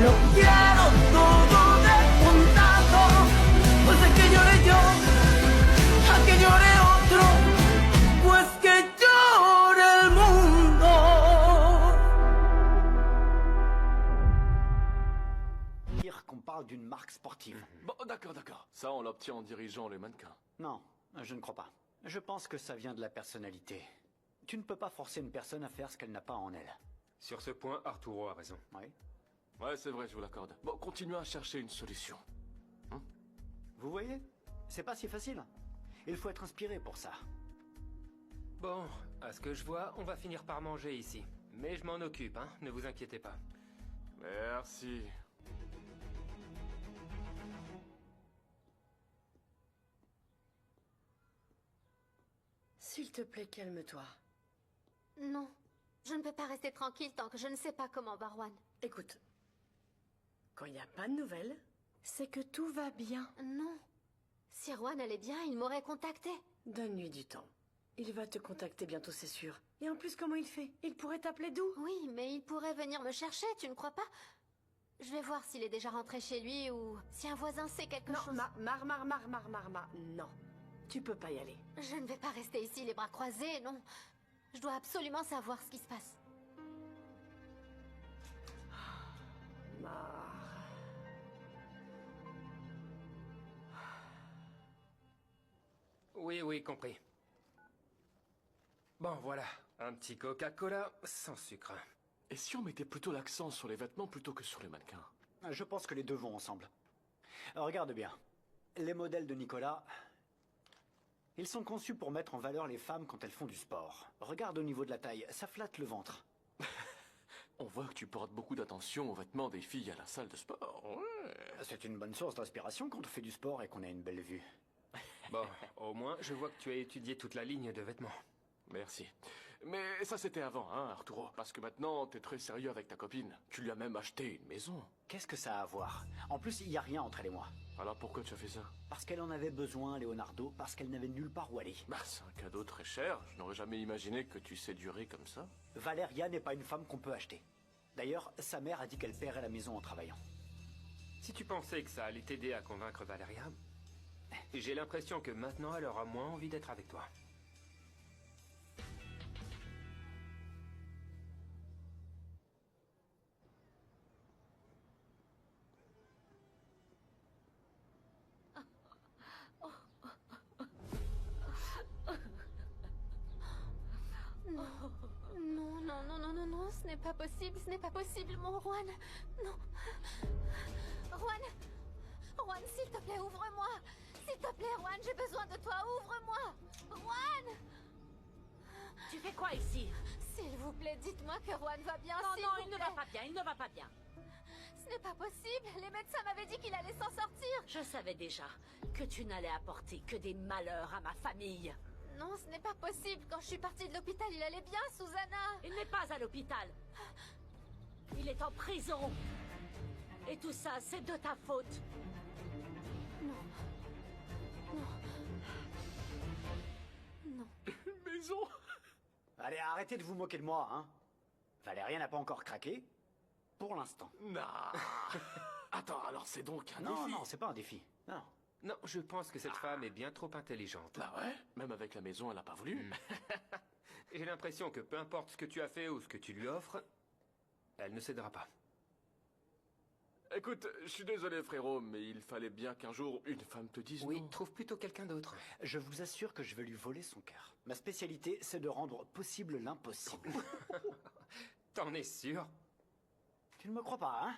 lo quiero todo despuntado. Pues es que llore yo, a que llore otro, pues que llore el mundo. Dire qu'on parle d'une marque sportive. Bon, d'accord, d'accord. Ça, on l'obtient en dirigeant les mannequins. Non, je ne crois pas. Je pense que ça vient de la personnalité. Tu ne peux pas forcer une personne à faire ce qu'elle n'a pas en elle. Sur ce point, Arturo a raison. Oui. Ouais, c'est vrai, je vous l'accorde. Bon, continuez à chercher une solution. Vous voyez? C'est pas si facile. Il faut être inspiré pour ça. Bon, à ce que je vois, on va finir par manger ici. Mais je m'en occupe, hein, ne vous inquiétez pas. Merci. S'il te plaît, calme-toi. Non, je ne peux pas rester tranquille tant que je ne sais pas comment va Juan. Écoute, quand il n'y a pas de nouvelles, c'est que tout va bien. Non. Si Juan allait bien, il m'aurait contacté. Donne-lui du temps. Il va te contacter bientôt, c'est sûr. Et en plus, comment il fait? Il pourrait t'appeler d'où? Oui, mais il pourrait venir me chercher, tu ne crois pas? Je vais voir s'il est déjà rentré chez lui ou si un voisin sait quelque chose. Non, non. Tu peux pas y aller. Je ne vais pas rester ici les bras croisés, non. Je dois absolument savoir ce qui se passe. Mar. Oui, compris. Bon, voilà. Un petit Coca-Cola sans sucre. Et si on mettait plutôt l'accent sur les vêtements plutôt que sur les mannequins? Je pense que les deux vont ensemble. Regarde bien. Les modèles de Nicolas... Ils sont conçus pour mettre en valeur les femmes quand elles font du sport. Regarde au niveau de la taille, ça flatte le ventre. On voit que tu portes beaucoup d'attention aux vêtements des filles à la salle de sport. Ouais. C'est une bonne source d'inspiration quand on fait du sport et qu'on a une belle vue. Bon, au moins, je vois que tu as étudié toute la ligne de vêtements. Merci. Mais ça c'était avant, hein, Arturo. Parce que maintenant, t'es très sérieux avec ta copine. Tu lui as même acheté une maison. Qu'est-ce que ça a à voir? En plus, il n'y a rien entre elle et moi. Alors pourquoi tu as fait ça? Parce qu'elle en avait besoin, Leonardo, parce qu'elle n'avait nulle part où aller. Bah, c'est un cadeau très cher. Je n'aurais jamais imaginé que tu séduirais comme ça. Valeria n'est pas une femme qu'on peut acheter. D'ailleurs, sa mère a dit qu'elle paierait la maison en travaillant. Si tu pensais que ça allait t'aider à convaincre Valeria, j'ai l'impression que maintenant elle aura moins envie d'être avec toi. Non, ce n'est pas possible, mon Juan. Non. Juan, s'il te plaît, ouvre-moi. S'il te plaît, Juan, j'ai besoin de toi, ouvre-moi. Juan! Tu fais quoi ici? S'il vous plaît, dites-moi que Juan va bien, Non, s'il non, vous il ne plaît. va pas bien, il ne va pas bien. Ce n'est pas possible, les médecins m'avaient dit qu'il allait s'en sortir. Je savais déjà que tu n'allais apporter que des malheurs à ma famille. Non, ce n'est pas possible. Quand je suis partie de l'hôpital, il allait bien, Susanna. Il n'est pas à l'hôpital. Il est en prison. Et tout ça, c'est de ta faute. Non. Une maison? Allez, arrêtez de vous moquer de moi, hein. Valéria n'a pas encore craqué. Pour l'instant. Non. Attends, alors c'est donc un Non, défi? non, c'est pas un défi. Non. Non, je pense que cette femme est bien trop intelligente. Bah ouais, même avec la maison, elle a pas voulu. J'ai l'impression que peu importe ce que tu as fait ou ce que tu lui offres, elle ne cédera pas. Écoute, je suis désolé frérot, mais il fallait bien qu'un jour une femme te dise Oui, non. trouve plutôt quelqu'un d'autre. Je vous assure que je vais lui voler son cœur. Ma spécialité, c'est de rendre possible l'impossible. T'en es sûr? Tu ne me crois pas, hein?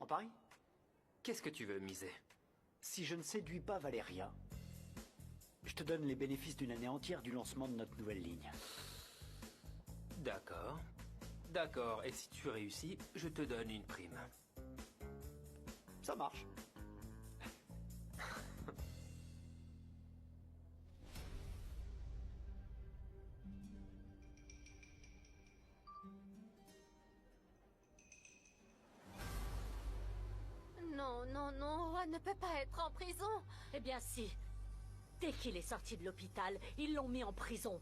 On parie? Qu'est-ce que tu veux miser? Si je ne séduis pas Valéria, je te donne les bénéfices d'une année entière du lancement de notre nouvelle ligne. D'accord. D'accord, et si tu réussis, je te donne une prime. Ça marche. Non, Juan ne peut pas être en prison. Eh bien si. Dès qu'il est sorti de l'hôpital, ils l'ont mis en prison.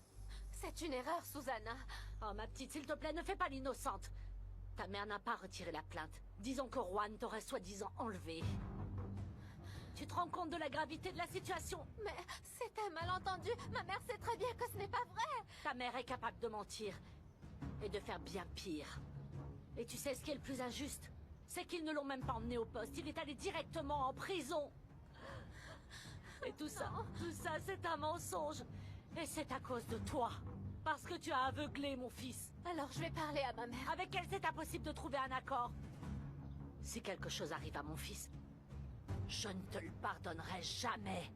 C'est une erreur, Susanna. Oh ma petite, s'il te plaît, ne fais pas l'innocente. Ta mère n'a pas retiré la plainte. Disons que Juan t'aurait soi-disant enlevé. Tu te rends compte de la gravité de la situation? Mais c'est un malentendu. Ma mère sait très bien que ce n'est pas vrai. Ta mère est capable de mentir. Et de faire bien pire. Et tu sais ce qui est le plus injuste? C'est qu'ils ne l'ont même pas emmené au poste. Il est allé directement en prison. Et tout ça, c'est un mensonge. Et c'est à cause de toi. Parce que tu as aveuglé mon fils. Alors je vais parler à ma mère. Avec elle, c'est impossible de trouver un accord. Si quelque chose arrive à mon fils, je ne te le pardonnerai jamais.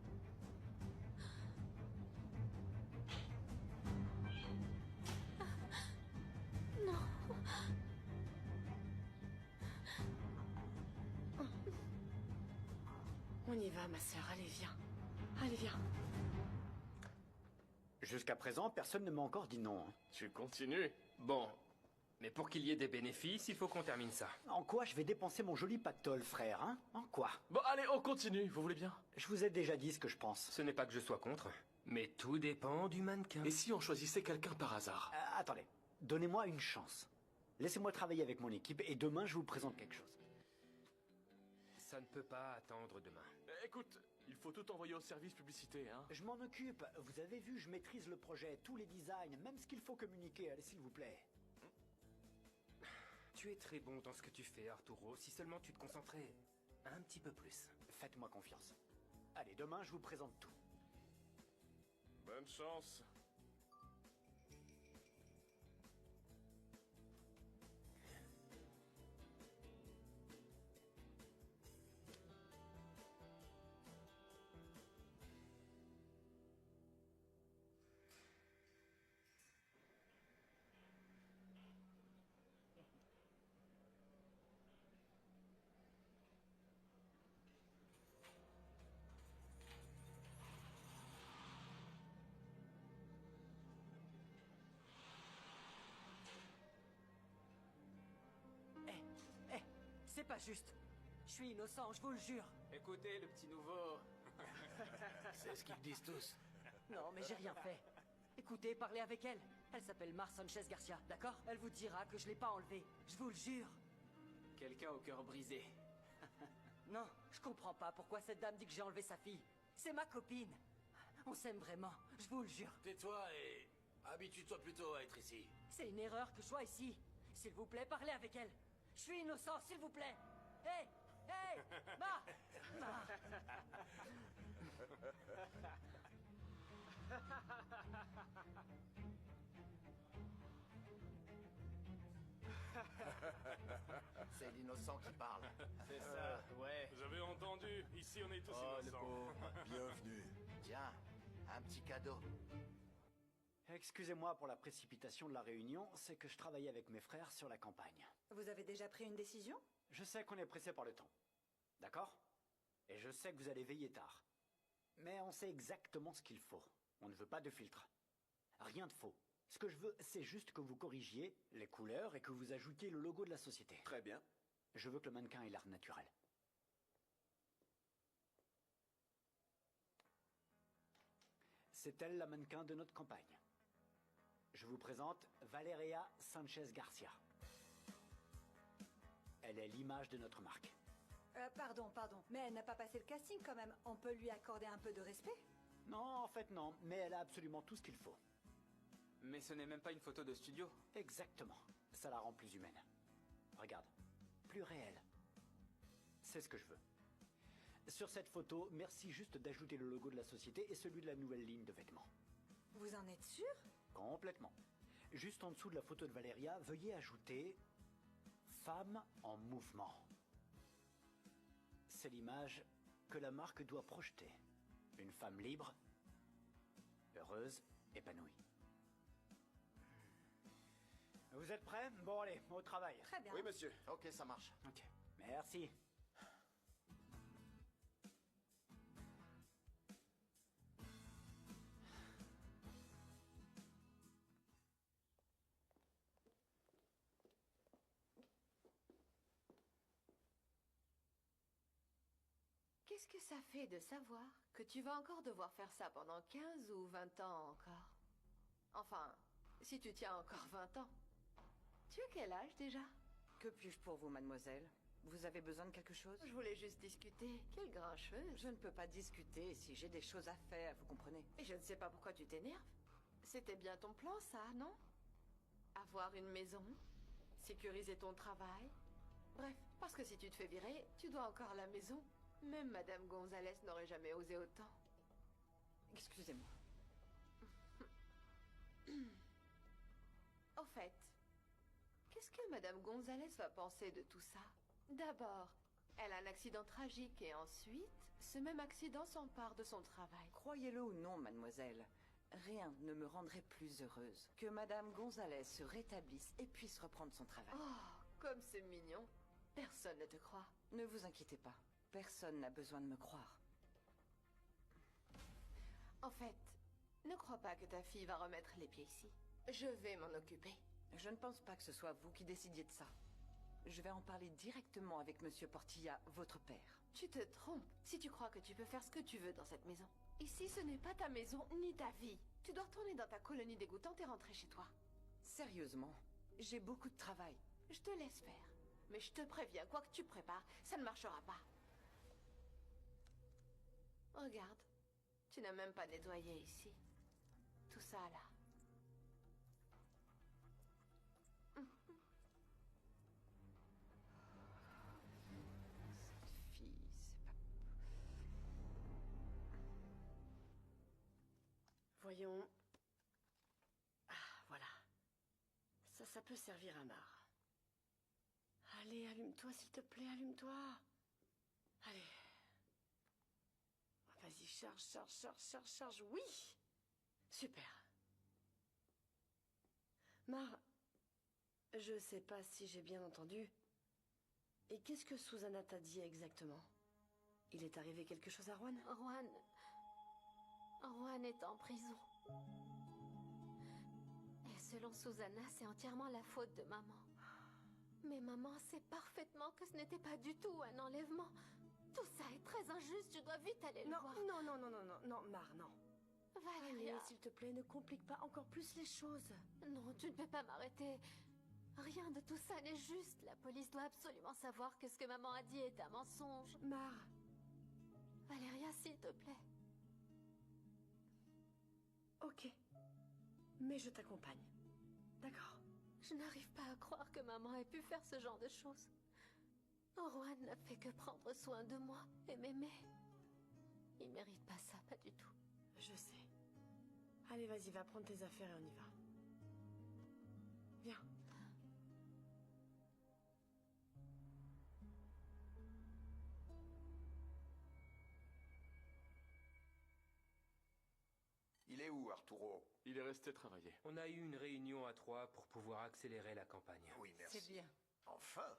On y va, ma sœur. Allez, viens. Allez, viens. Jusqu'à présent, personne ne m'a encore dit non. Hein. Tu continues. Bon. Mais pour qu'il y ait des bénéfices, il faut qu'on termine ça. En quoi je vais dépenser mon joli pactole, frère, hein? En quoi? Bon, allez, on continue, vous voulez bien? Je vous ai déjà dit ce que je pense. Ce n'est pas que je sois contre, mais tout dépend du mannequin. Et si on choisissait quelqu'un par hasard? Attendez, donnez-moi une chance. Laissez-moi travailler avec mon équipe et demain je vous présente quelque chose. Ça ne peut pas attendre demain. Écoute, il faut tout envoyer au service publicité, hein? Je m'en occupe. Vous avez vu, je maîtrise le projet, tous les designs, même ce qu'il faut communiquer. Allez, s'il vous plaît. Tu es très bon dans ce que tu fais, Arturo, si seulement tu te concentrais un petit peu plus. Faites-moi confiance. Allez, demain je vous présente tout. Bonne chance. C'est pas juste. Je suis innocent, je vous le jure. Écoutez, le petit nouveau. C'est ce qu'ils disent tous. Non, mais j'ai rien fait. Écoutez, parlez avec elle. Elle s'appelle Mar Sanchez Garcia, d'accord? Elle vous dira que je l'ai pas enlevée. Je vous le jure. Quelqu'un au cœur brisé. Non, je comprends pas pourquoi cette dame dit que j'ai enlevé sa fille. C'est ma copine. On s'aime vraiment, je vous le jure. Tais-toi et habitue-toi plutôt à être ici. C'est une erreur que je sois ici. S'il vous plaît, parlez avec elle. Je suis innocent, s'il vous plaît. Hé, hé, Ma. C'est l'innocent qui parle. C'est ça, ouais. Vous avez entendu, ici on est tous Oh, le innocents. pauvre. Bienvenue. Tiens, un petit cadeau. Excusez-moi pour la précipitation de la réunion, c'est que je travaillais avec mes frères sur la campagne. Vous avez déjà pris une décision? Je sais qu'on est pressé par le temps. D'accord? Et je sais que vous allez veiller tard. Mais on sait exactement ce qu'il faut. On ne veut pas de filtre. Rien de faux. Ce que je veux, c'est juste que vous corrigiez les couleurs et que vous ajoutiez le logo de la société. Très bien. Je veux que le mannequin ait l'air naturel. C'est elle la mannequin de notre campagne. Je vous présente Valeria Sanchez Garcia. Elle est l'image de notre marque. Pardon. Mais elle n'a pas passé le casting quand même. On peut lui accorder un peu de respect? Non, en fait non, mais elle a absolument tout ce qu'il faut. Mais ce n'est même pas une photo de studio. Exactement. Ça la rend plus humaine. Regarde. Plus réelle. C'est ce que je veux. Sur cette photo, merci juste d'ajouter le logo de la société et celui de la nouvelle ligne de vêtements. Vous en êtes sûr? Complètement. Juste en dessous de la photo de Valeria, veuillez ajouter Femme en mouvement. C'est l'image que la marque doit projeter. Une femme libre, heureuse, épanouie. Vous êtes prêts? Bon allez, au travail. Très bien. Oui, monsieur. Ok, ça marche. Ok, merci. Qu'est-ce que ça fait de savoir que tu vas encore devoir faire ça pendant 15 ou 20 ans encore? Enfin, si tu tiens encore 20 ans. Tu as quel âge déjà? Que puis-je pour vous, mademoiselle? Vous avez besoin de quelque chose? Je voulais juste discuter. Quelle grincheuse. Je ne peux pas discuter si j'ai des choses à faire, vous comprenez? Et je ne sais pas pourquoi tu t'énerves. C'était bien ton plan, ça, non? Avoir une maison, sécuriser ton travail. Bref, parce que si tu te fais virer, tu dois encore la maison. Même Madame Gonzalez n'aurait jamais osé autant. Excusez-moi. Au fait, qu'est-ce que Madame Gonzalez va penser de tout ça? D'abord, elle a un accident tragique et ensuite, ce même accident s'empare de son travail. Croyez-le ou non, mademoiselle, rien ne me rendrait plus heureuse que Madame Gonzalez se rétablisse et puisse reprendre son travail. Oh, comme c'est mignon. Personne ne te croit. Ne vous inquiétez pas, personne n'a besoin de me croire. En fait, ne crois pas que ta fille va remettre les pieds ici. Je vais m'en occuper. Je ne pense pas que ce soit vous qui décidiez de ça. Je vais en parler directement avec Monsieur Portilla, votre père. Tu te trompes si tu crois que tu peux faire ce que tu veux dans cette maison. Ici, ce n'est pas ta maison ni ta vie. Tu dois retourner dans ta colonie dégoûtante et rentrer chez toi. Sérieusement, j'ai beaucoup de travail. Je te laisse faire. Mais je te préviens, quoi que tu prépares, ça ne marchera pas. Regarde, tu n'as même pas nettoyé ici. Tout ça là. Cette fille, c'est pas... Voyons. Ah, voilà. Ça peut servir à marre. Allez, allume-toi, s'il te plaît, allume-toi. Allez. Vas-y, charge. Oui! Super. Mar, je sais pas si j'ai bien entendu. Et qu'est-ce que Susanna t'a dit exactement? Il est arrivé quelque chose à Juan? Juan est en prison. Et selon Susanna, c'est entièrement la faute de maman. Mais maman sait parfaitement que ce n'était pas du tout un enlèvement. Tout ça est très injuste, je dois vite aller le voir. Non, Mar, non. Valéria, Allez, s'il te plaît, ne complique pas encore plus les choses. non, tu ne peux pas m'arrêter. Rien de tout ça n'est juste. La police doit absolument savoir que ce que maman a dit est un mensonge. Mar, Valéria, s'il te plaît. ok. Mais je t'accompagne. D'accord. Je n'arrive pas à croire que maman ait pu faire ce genre de choses. Juan n'a fait que prendre soin de moi et m'aimer. Il mérite pas ça, pas du tout. Je sais. Allez, vas-y, va prendre tes affaires et on y va. Viens. Il est où, Arturo? Il est resté travailler. On a eu une réunion à 3 pour pouvoir accélérer la campagne. Oui, merci. C'est bien. Enfin,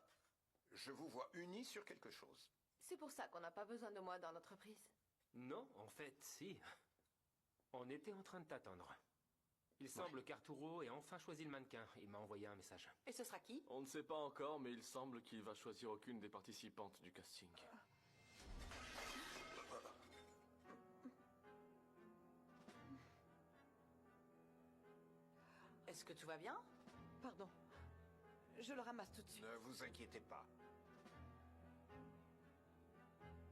je vous vois unis sur quelque chose. C'est pour ça qu'on n'a pas besoin de moi dans l'entreprise. Non, en fait, si. On était en train de t'attendre. Il semble qu'Arturo ait enfin choisi le mannequin. Il m'a envoyé un message. Et ce sera qui? On ne sait pas encore, mais il semble qu'il va choisir aucune des participantes du casting. Est-ce que tout va bien? Pardon. Je le ramasse tout de suite. Ne vous inquiétez pas.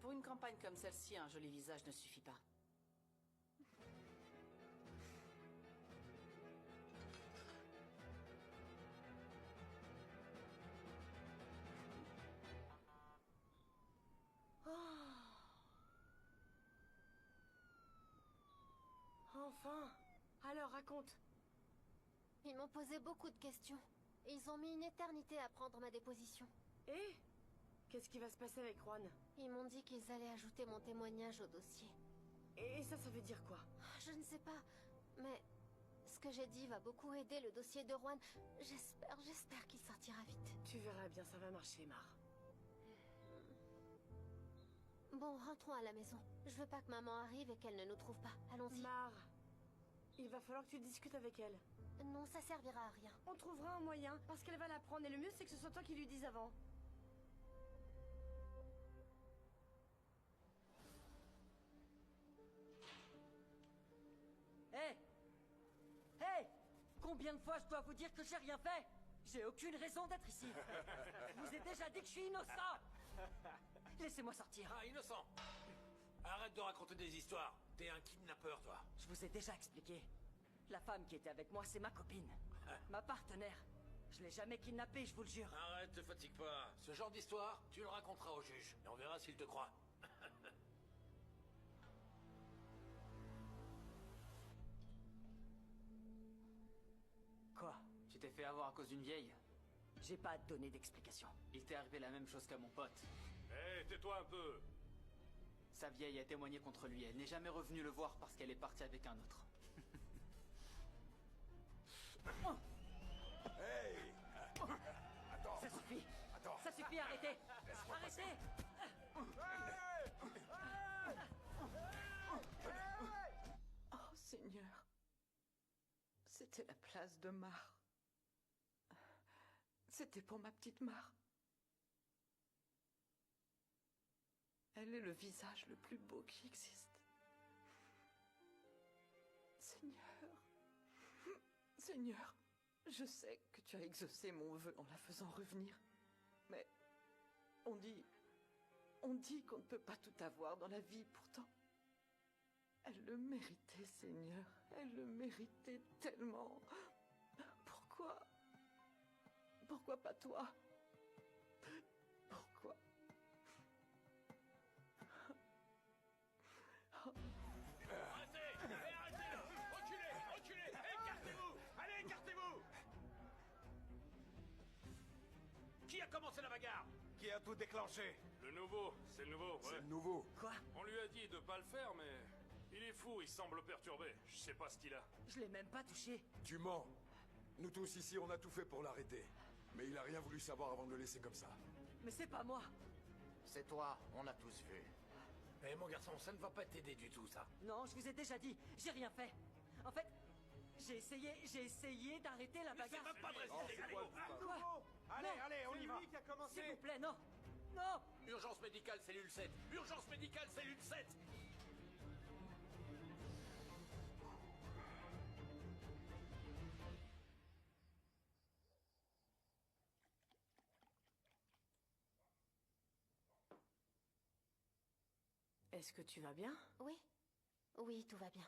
Pour une campagne comme celle-ci, un joli visage ne suffit pas. Enfin. Alors, raconte. Ils m'ont posé beaucoup de questions. Ils ont mis une éternité à prendre ma déposition. Et qu'est-ce qui va se passer avec Juan? Ils m'ont dit qu'ils allaient ajouter mon témoignage au dossier. Et ça veut dire quoi? Je ne sais pas, mais ce que j'ai dit va beaucoup aider le dossier de Juan. J'espère qu'il sortira vite. Tu verras bien, ça va marcher, Mar. Bon, rentrons à la maison. Je veux pas que maman arrive et qu'elle ne nous trouve pas. Allons-y. Mar, il va falloir que tu discutes avec elle. Non, ça servira à rien. On trouvera un moyen, parce qu'elle va l'apprendre, et le mieux c'est que ce soit toi qui lui dise avant. Hé! Hé! Combien de fois je dois vous dire que j'ai rien fait? J'ai aucune raison d'être ici. Je vous ai déjà dit que je suis innocent. Laissez-moi sortir. Ah, innocent. Arrête de raconter des histoires. T'es un kidnappeur, toi. Je vous ai déjà expliqué. La femme qui était avec moi, c'est ma copine. Ma partenaire. Je l'ai jamais kidnappée, je vous le jure. Arrête, te fatigue pas. Ce genre d'histoire, tu le raconteras au juge. Et on verra s'il te croit. Quoi? Tu t'es fait avoir à cause d'une vieille? J'ai pas à te donner d'explication. Il t'est arrivé la même chose qu'à mon pote. Hé, tais-toi un peu. Sa vieille a témoigné contre lui. Elle n'est jamais revenue le voir parce qu'elle est partie avec un autre. Hey! Attends! Ça suffit! Attends! Ça suffit, arrêtez! Arrêtez! Oh Seigneur, c'était la place de Mar. C'était pour ma petite Mar. Elle est le visage le plus beau qui existe. Seigneur, Seigneur, je sais que tu as exaucé mon vœu en la faisant revenir, mais on dit qu'on ne peut pas tout avoir dans la vie, pourtant. Elle le méritait, Seigneur. Elle le méritait tellement. Pourquoi pas toi? Pourquoi? Arrêtez! Arrêtez là! Reculez! Écartez-vous! Allez, écartez-vous! Qui a commencé la bagarre? Qui a tout déclenché? Le nouveau, c'est le nouveau, ouais. C'est le nouveau. Quoi? On lui a dit de pas le faire, mais... Il est fou, il semble perturbé. Je sais pas ce qu'il a. Je l'ai même pas touché. Tu mens. Nous tous ici, on a tout fait pour l'arrêter. Mais il a rien voulu savoir avant de le laisser comme ça. Mais c'est pas moi. C'est toi, on a tous vu. Eh mon garçon, ça ne va pas t'aider du tout, ça. Non, je vous ai déjà dit, j'ai rien fait. En fait, j'ai essayé d'arrêter la bagarre. C'est même pas vrai, allez, Quoi? Allez, Non, allez, on y va. qui a commencé. S'il vous plaît, non. Non. Urgence médicale, cellule 7. Urgence médicale, cellule 7. Est-ce que tu vas bien? Oui. Oui, tout va bien.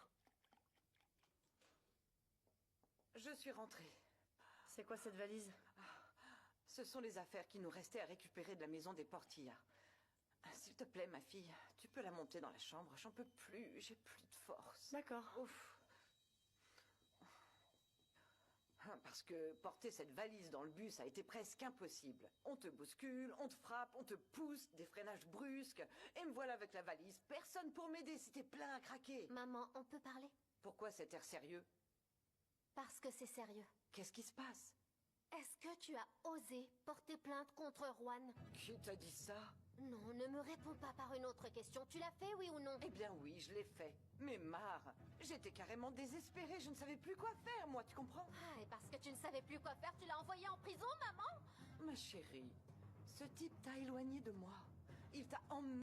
Je suis rentrée. C'est quoi cette valise? Ce sont les affaires qui nous restaient à récupérer de la maison des Portillas. S'il te plaît, ma fille, tu peux la monter dans la chambre. J'en peux plus, j'ai plus de force. D'accord. Ouf. Parce que porter cette valise dans le bus a été presque impossible. On te bouscule, on te frappe, on te pousse, des freinages brusques. Et me voilà avec la valise. Personne pour m'aider, c'était plein à craquer. Maman, on peut parler? Pourquoi cet air sérieux? Parce que c'est sérieux. Qu'est-ce qui se passe? Est-ce que tu as osé porter plainte contre Juan? Qui t'a dit ça? Non, ne me réponds pas par une autre question. Tu l'as fait, oui ou non? Eh bien oui, je l'ai fait. Mais marre. J'étais carrément désespérée, je ne savais plus quoi faire, moi, tu comprends? Ah, et parce que tu ne savais plus quoi faire, tu l'as envoyé en prison, maman? Ma chérie, ce type t'a éloigné de moi. Il t'a emmené